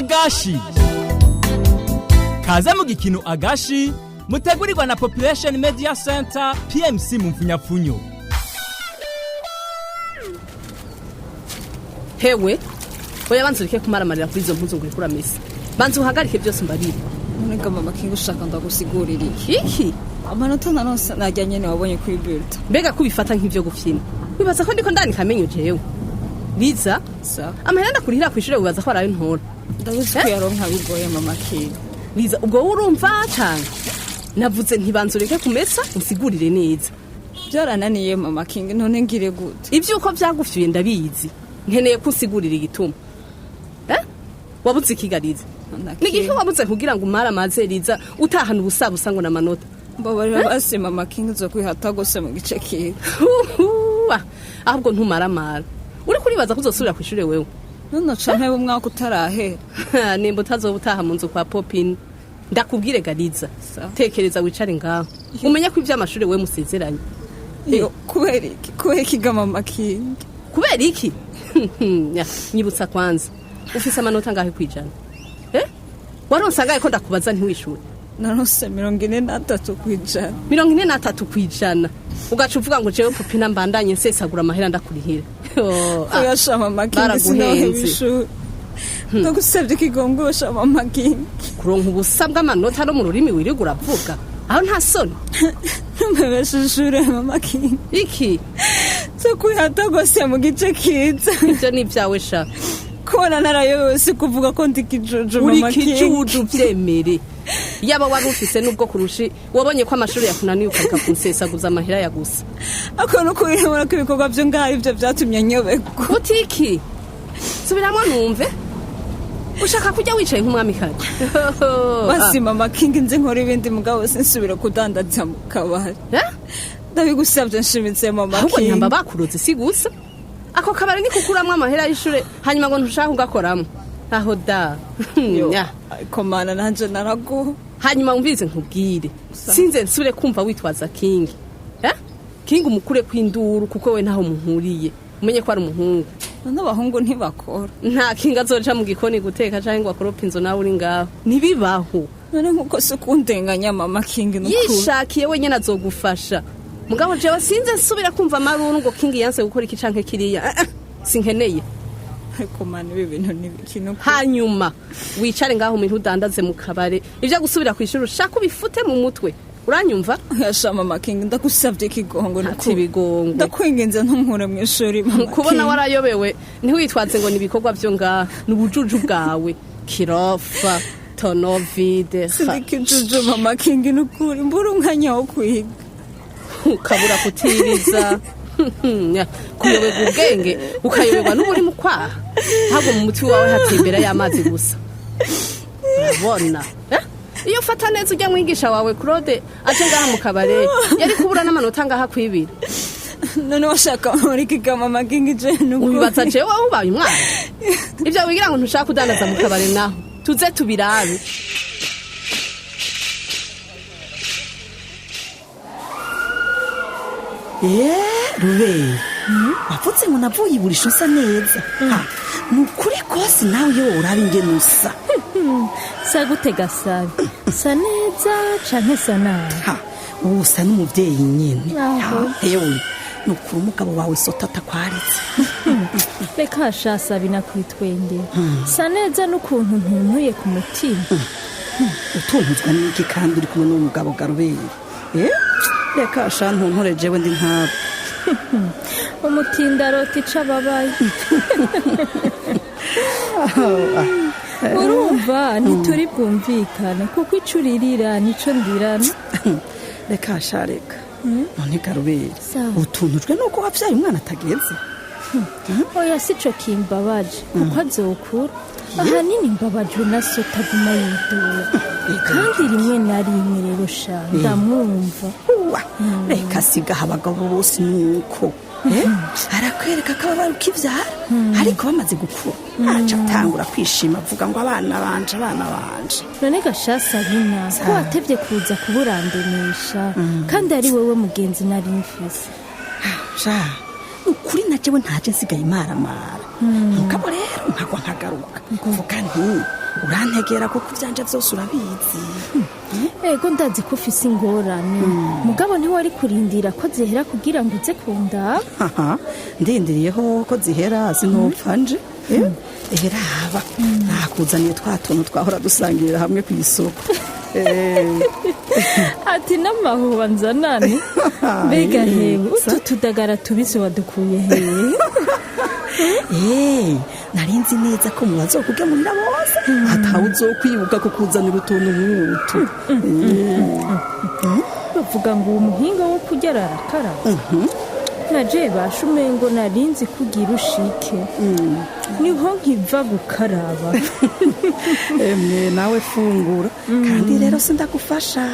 Agashi. Kaze mu gikino Agashi mutegurirwa na Population Media Center PMC mu mfunyapfunyo. Hewe oya banzurike kumaramarira kuri izo mpuzu nguri kuramisa. Banzu uhagarike byose mbarira. Nega mama kingu shaka ndagusigurira iki amanota naronse najyanye ne wabonye kuri build. Mbega kubifata nk'ivyo gufyina. Wibaza ko ndiko ndani kamenyo jewe. Liza Sa amahera ndakurihira kwishura wibaza ko arayo ntora. ndabuze ko yaronka bigoye mama kingu. Liza ubwo urumva cyane. Navuze ntibanzurike kumesa usigurire neza. Byarananiye mama kingu none ngire gute. Ivyo uko byagufyuye ndabizi. Nkeneye kusigurira igituma. Wabuze ikigariza. Nigihe wabuze kugira ngo umara mazeriza utahana ubusabusa ngo namanota. Mbabarira basi mama kingu zo kwihata gose mu gice kiwe. Ahubwo ntumaramara. Uri kuribaza kuzosubira kwishure wewe. None canke umwaka utarahe. Nimba utazobutaha mu nzu kwa Popin. Ndakubwire gariza. Tekereza wicare ngaho. Umenye ko ivy'amashure wewe musezeranye. Yo kubera iki mama kingu. Kubera iki? Nyibutsa kwanza. Ufise amanota ngahe kwijana? Waronse angahe ko ndakubaza ntiwishure? Naronse 43 kwijana. 43 kwijana. Ugaca uvuga ngo jewe Popina mbandanye nsesagura amahera ndakurihira. Oya shama makingi sinohebishu. Ndagusabye kigongosha mama kingi. Kuronka ubusabwa amanota no mu rurimi wirigura uravuga. Aho nta soni. Mbebeshishure mama kingi. Iki? So kwihata gose mu gice kiza. Ivyo ni vyawe sha. Kona narayobewe si kuvuga ko ndi kijuju mama kingi. Uri kijuju vyemere. Yaba wari ufise nubwo kurushi wabonye ko amashuri yakunaniye ukareka kunsesaguza amahera ya gusa. Ako no kwihebura ko ibikorwa byo ngaho ivyo vyatumye nyobeko. Utiki. Subiramo numve. Ushaka kujya wicaye nk'umwami kaje. Basi mama kingi nze nkora ibindi mugabo sinsubira kudandaza mu kabari. Ndabigusabye nshimitse mama kingi. Ahubwo nyamba bakuroze sigusa. Ako kabari ni kukuramwa amahera y'ishure hanyuma ngo ntushaka ugakoramo. Aho da. Komana nanje narago. Hanyuma umvize nkubwire. Sinze nsubire kumva witwaza kingi. Kingi umukure kwinduru kuko we ntaho muhuriye. Umenye ko ari umuhungu. N'abahungu ntibakora. Nta kinga azoja mu gikoni guteka canke ngo akoropa inzo nawe uri ngaho. Nibibaho. None nkuko se kundenganya mama kingi n'ukuri. Yishakiye wenyene azogufasha. Mugabo jewe sinze nsubira kumva maruru ngo kingi yanse gukora iki canke kiriya. Sinkeneye. Ariko mani ibi bintu n'ibikino. Hanyuma wicare ngaho mu ntudandaze mu kabare. Ivyo gusubira kwishura ushaka ubifute mu mutwe. Uranyumva? Yasha mama kingi ndagusabye kigongo n'ukuri bigongo. Ndakwingenza ntunkure mu ishuri mama. Kubona warayobewe ntiwitwaze ngo nibikorwa byo ngaha n'ubujuju bwawe. Kirofa tonovide. Sindikijuju mama kingi n'ukuri mbura umwanya wo kwiga. Ukabura kutiriza. Kuyoberwa ubwenge ukayoberwa n'uburi mu kwaha. Ahubwo mu muti wawe hatembera y'amazi gusa. Ubona iyo ufata neza ujya mwigisha wawe Claude aje ngaha mu kabare yari kubura n'amanota ngaha kwibira. None washaka muri kiga mama kingi je n'uko ubibaza je wowe ubaye umwana. Ivyo wigira ngo ntushaka kudandaza mu kabare naho tuze tubirabe. Rube wapfutse ngo navuye iburisho usa neza. Nukuri kose nawe yo urabe ingene usa. Sagutega sabi. Sa neza canke sa nabi. Usa n'umuvyeyi nyene. Ewe nukuri umugabo wawe sotata kwaritse. Reka shasa binakwitwende. Sa neza n'ukuntu ntuntuye ku mutima. Utunzwe n'iki kandi uri kumwe n'umugabo Garubeye. Reka shantu ntore jewe ndi nkabo. Umutindaro tica babaye. Urumva ntituri bwumvikana kuko icuririra nico ndirana. Reka shareka. None Garubeye. Utunzwe nuko wavyaye umwana atageze. Oya sico kimbabaje kuko azokura. Ahanini mbabajwe na so taguma yidura. Kandi rimwe na rimwe rero sha ndamwumva. Reka siga abagabo bose nuko. Arakwereka ko abaruka ivyara ariko bamaze gukura. Aca atangura kwishima avuga ngo abana banje. None gashasa bina ko watevye kuza kuburandenisha kandi ari wewe mugenzi nari mfise. ukuri najewe ntaje nsigaye maramara mugabo rero nkagwa nkagaruka kuvuga nti urantegera kuko ivyanje vyose urabizi. ego ndazi ko ufise ingorane mugabo ntiwari kurindira ko zihera kugira ngo uze kunda. Ndindiriyeho ko zihera sinopfa nje. Raba nakuzaniye twa tuntu twahora dusangirira hamwe ku isoko. ati n'amahuba nzanane mbega hewe utu tudagara tubisi wadukuye hewe. narinzi neza ko mubazokugemurira bose atawe uzokwibuka kukuzanira utuntu nk'utu. bavuga ngo uwo muhinga wo kurya arakaraba. naje basha umengo narinzi kugira ushike niho nkiva gukaraba. emwe nawe fungura kandi rero sindagufasha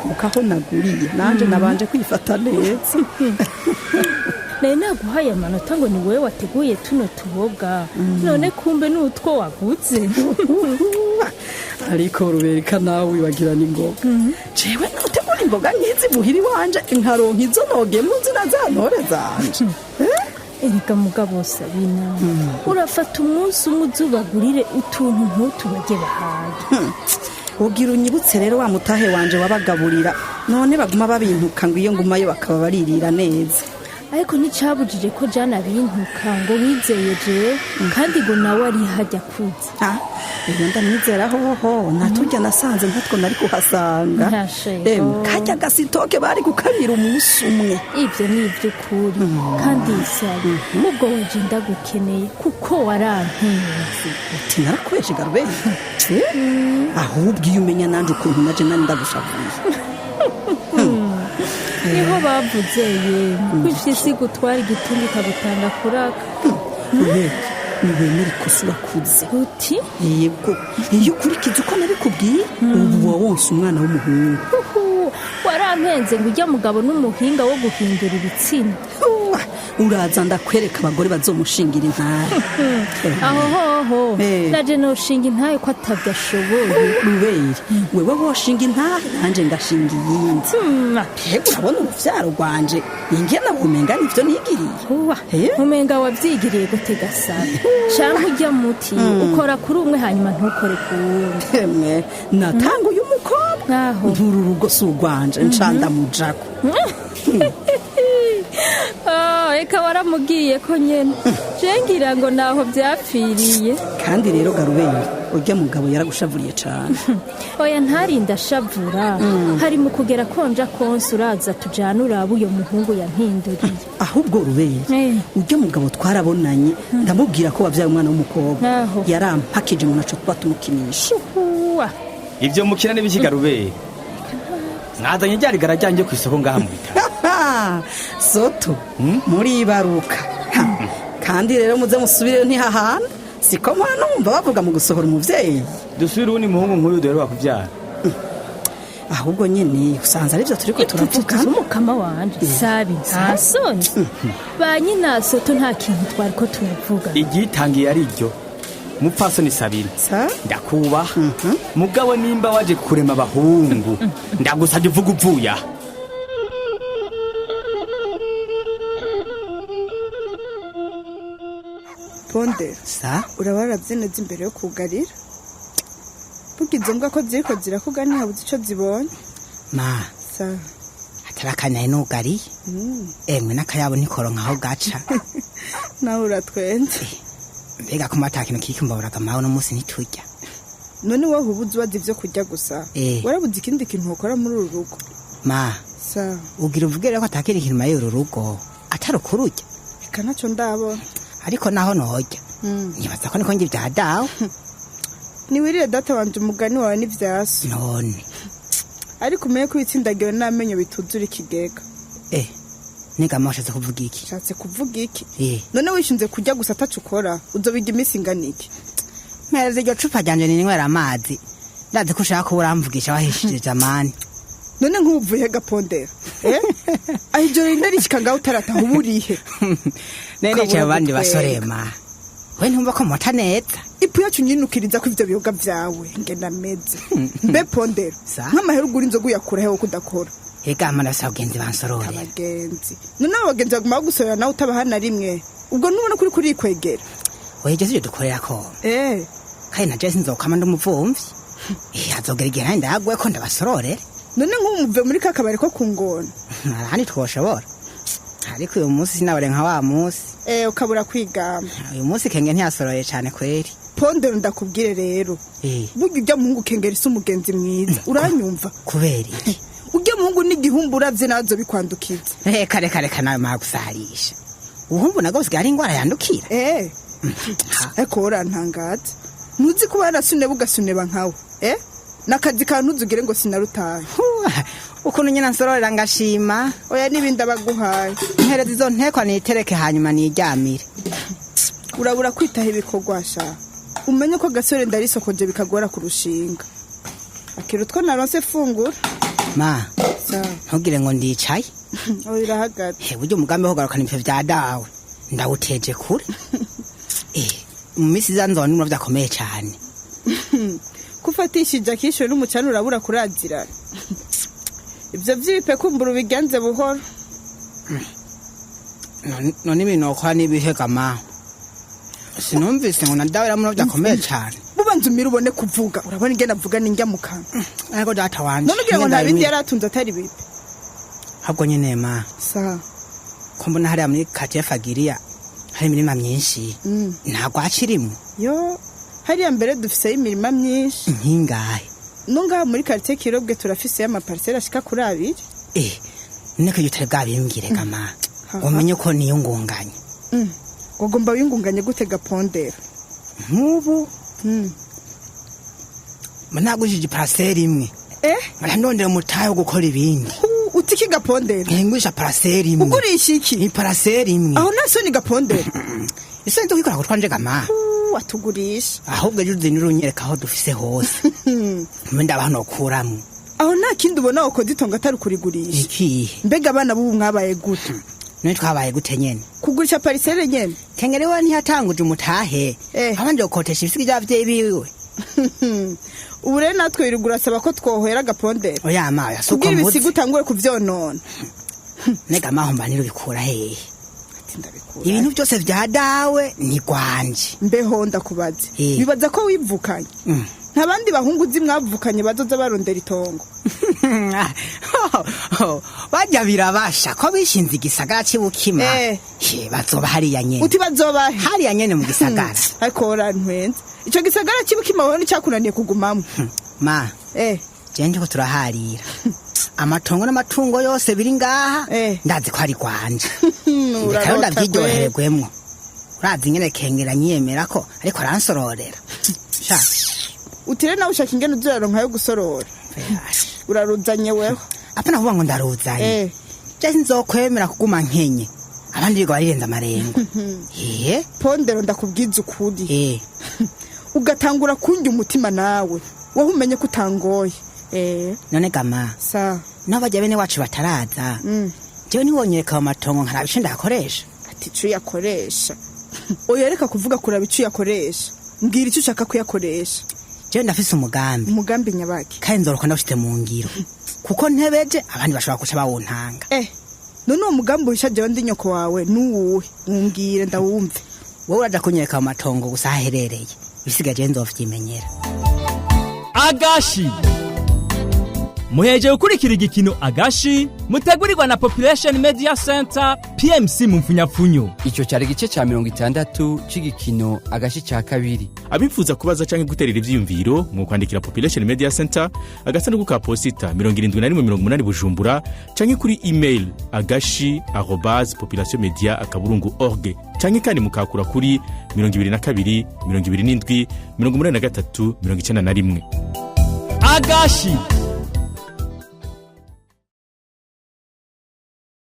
kuko aho naguriye nanje nabanje kwifata neza. naye naguhaye amanota ngo ni wowe wateguye tuno tuboga none kumbe n'utwo waguze. ariko rubereka nawe wibagirana ingoga. jewe nutegura imboga nk'izi muhiri wanje nkaronka izo nogemo nzina za ntore zanje. erega mugabo Sabina urafata umunsi umwe uzubagurire utuntu nk'utu bajye bahaye. ugira unyibutse rero wa mutahe wanje wabagaburira none baguma babintuka ngo iyo ngumayo bakaba baririra neza. ariko nticabujije ko jana bintuka ngo wizeye je kandi ngo nawe ari hajya kuza. iyo ndamwizera hoho natujya nasanze nk'utwo nari kuhasanga. kajya gasitoke bari kukarira umunsi umwe. ibyo ni iby'ukuri kandi isabi ubwo waje ndagukeneye kuko warantenze. uti narakoreshe garubeni ahubwo iyo umenya nanje ukuntu naje nari ndagushavuye. niho bavuze ye kwifyisi gutwara igitungi kabutanga kuraka. niwemera ikosa urakuze. uti yego iyo ukurikiza uko nabikubwiye ubu wawonse umwana w'umuhungu. warampenze ngo ujya mugabo n'umuhinga wo guhindura ibitsina. uraza ndakwereka abagore bazomushingira intare. aho hoho naje noshinga intaye ko atabyashoboye. ruberi wewe woshinga intare nanje ngashinga iyindi. ego urabona uruvyaro rwanje ingena bumenga nivyo nigiriye. umenga wavyigiriye gute Gasana canke ujya muti ukora kuri umwe hanyuma ntukore ku wundi. emwe natanguye umukobwa nturu rugo si urwanje ncanda mujako. eka waramubwiye ko nyene jengira ngo naho byapfiriye. kandi rero garuberi urya mugabo yaragushavuriye cane. oya ntarinda ashavura hari mu kugera konja konse uraza tujana uraba uyo muhungu yampinduriye. ahubwo ruberi urya mugabo twarabonanye ndamubwira ko wavyaye umwana w'umukobwa yarampakije mu naco kuba tumukinisha. ivyo mukina n'ibiki garuberi mwazanye ryarigara ryanjye ku isoko ngaha mu bitaro. soto muri ibaruka kandi rero muze musubire ntihahana siko mwana wumva bavuga mu gusohora umuvyeyi. dusubire uwundi muhungu nk'uyu duheruka kuvyara. ahubwo nyene usanze arivyo turiko turavuga. umukama wanje sabi nta soni ba nyina soto nta kintu twari ko turavuga. igitangiye ari ryo mupfasoni Sabina ndakubaha mugabo nimba waje kurema abahungu ndagusabye uvuga uvuye aha. Ponde urabara byeneze imbere yo kugarira bugize mbwa ko ziriko zirakuga ntihabuze ico zibonye. atarakanaye n'ugariye emwe n'akayabo nikoronka aho gaca. nawe uratwenze mbega ko mata kintu kikimbaburaga mawe no munsi ntiturya. none wowe ubuze wazi ivyo kurya gusa warabuze ikindi kintu ukora muri uru rugo. ugira uvuge rero ko atakiri ikintu muri uru rugo atari ukururya. reka naco ndabona ariko naho nojya nibaza ko niko ngi bya dawe. niwirire data wanje umugani wawe n'ivyaso none ariko umenye ko ibitsindagiwe n'amenyo bituzura ikigega. niga mashatse kuvuga iki? Shatse kuvuga iki? none wishinze kurya gusa atacu ukora uzobiga iminsi ingana iki? mpereza iryo cupa ryanje ninywera amazi ndazi ko ushaka ko uramvugisha wahishije jamani. none nk'uvuye Gapondera aho ijoro rindarishika ngaho utarataha uburihe. nene cyo abandi basorema we ntumva ko mota neza ipu yacu nyinukiriza ko ivyo biyoga vyawe ngenda meze. mbe Pondera nk'amahera ugura inzoga uyakura hewe kudakora. ega amarasa abagenzi bansorore. abagenzi none abagenzi baguma bagusorera nawe utabaha na rimwe ubwo ntubona kuri kwegera. oya ivyo sivyo dukorera ko. kandi na Jesse nzokama ndumuvumvyi azogera igihe nandi ndagwe ko ndabasororere none nk'umuve muri kakabari ko kungona arahani twoshobora ariko uyu munsi sinabare nka wa munsi ukabura kwigamba uyu munsi kenge ntiyasoroye cyane kweri pondero ndakubwire rero burya ujya muhungu kengera isi umugenzi mwiza uranyumva kubera iki ujya muhungu n'igihumbu uravye nazo bikwandukiza reka nawe magusarisha uhumbu nagose gari ingwara yandukira ariko urantangaza ntuzi kuba yarasune bugasuneba nkawe nakazi kantuzugire ngo sinarutaye ukuntu nyina nsororera ngashima oya n'ibindi abaguhaye mpereza izo ntekwa nitereke hanyuma niryamire urabura kwitaho ibikorwa sha umenye ko gasore ndarisokoje bikagora kurushinga akirutwa naronse fungura ma ntugire ngo ndicaye irahagaze burya umugambi wo kugarukana ibyo bya dawe ndawuteje kure mu minsi izanzona n'umwe byakomeye cyane kufatishije akishyura n'umucana urabura kurazirana ibyo by'ibipe kumbura ubigenze buhoro none ibintu wakora n'ibihega ma sinumvise ngo na dawe ramwe byakomeye cyane bubanza umira ubone kuvuga urabona ingene avuga n'injya mu kanwa ariko data wanje none ugira ngo nta bindi yari atunze atari bipe ahubwo nyine ma ko mbona hariya muri katiye fagiriya hari imirima myinshi ntabwo hakirimo yo hariya mbere dufiseyo imirima myinshi nkingahe nungaha muri katiye kirobwe turafiseyo amaparisera ashika kuri 2 niko yutare bwabimbwire kama umenye ko niyo ngunganye ugomba wingunganye gutega pondero nk'ubu managujije parcelle imwe ndondera umutahe wo gukora ibindi utiki gapondero ngwisha parcelle imwe ugurisha iki ni parcelle imwe aho naso ni gapondero ese ndo kwikora kutwanje kama watugurisha ahubwo juze nirunyereka aho dufise hose mwenda abantu okuramo aho nta kindi ubona uko ditonga atari kurigurisha iki mbega abana bubu mwabaye gute none twabaye gute nyene kugurisha parcelle nyene kengere we ntiyatanguje umutahe abanje gukotesha ibisiga by'abavyeyi biwe ubu rero natwe irugura asaba ko twohera gapondero oya ma yasuka muzi ibisiga utangure kuvyonona nega mahomba nirubikura hehe ibintu byose bya dawe ni gwanje mbeho ndakubaze bibaza ko wivukanye nta bandi bahungu uzi mwavukanye bazoza barondera itongo bajya birabasha ko bishinze igisagara cy'ibukima bazoba hariya nyene uti bazoba hariya nyene mu gisagara ariko orantwenze ico gisagara cy'ibukima wowe nicyakunaniye kugumamo ma jende ko turaharira amatongo n'amatungo yose biri ngaha ndazi ko ari gwanje reka ndabyiryohererwemo urazi nyene kengera nyemera ko ariko aransororera sha utire nawe ushaka ingene uzuraronka yo gusorora uraruzanye weho apana vuga ngo ndaruzanye cyase nzokwemera kuguma nkenye abandi bigo barirenza amarengo pondero ndakubwiza ukuri ugatangura kunjya umutima nawe wowe umenye ko utangoye none gama n'abajya bene wacu bataraza jewe niwonyereka mu matongo nkarabishe ndakoresha ati cyo yakoresha oyereka kuvuga kuraba icyo yakoresha mbwira icyo ushaka kuyakoresha jewe ndafise umugambi nyabaki kandi nzoroka ndafite mu ngiro kuko ntebeje abandi bashobora kuca bawuntanga none uwo mugambi wisha jewe ndi nyoko wawe nuwuhe umbwire ndawumve wowe uraja kunyereka mu matongo gusa aherereye bisigaje nzovyimenyera Agashi muheje ukurikira igikino Agashi mutegurirwa na Population Media Center PMC mu mfunyapfunyo. Ico cyari gice ca 60 c'igikino Agashi ca kabiri. Abifuza kubaza canke guterera ivyiyumviro mu kwandikira Population Media Center agasanduku ka posita 7180 Bujumbura canke kuri email agashi@populationmedia.org canke kandi mukakura kuri 22 27 83 91. Agashi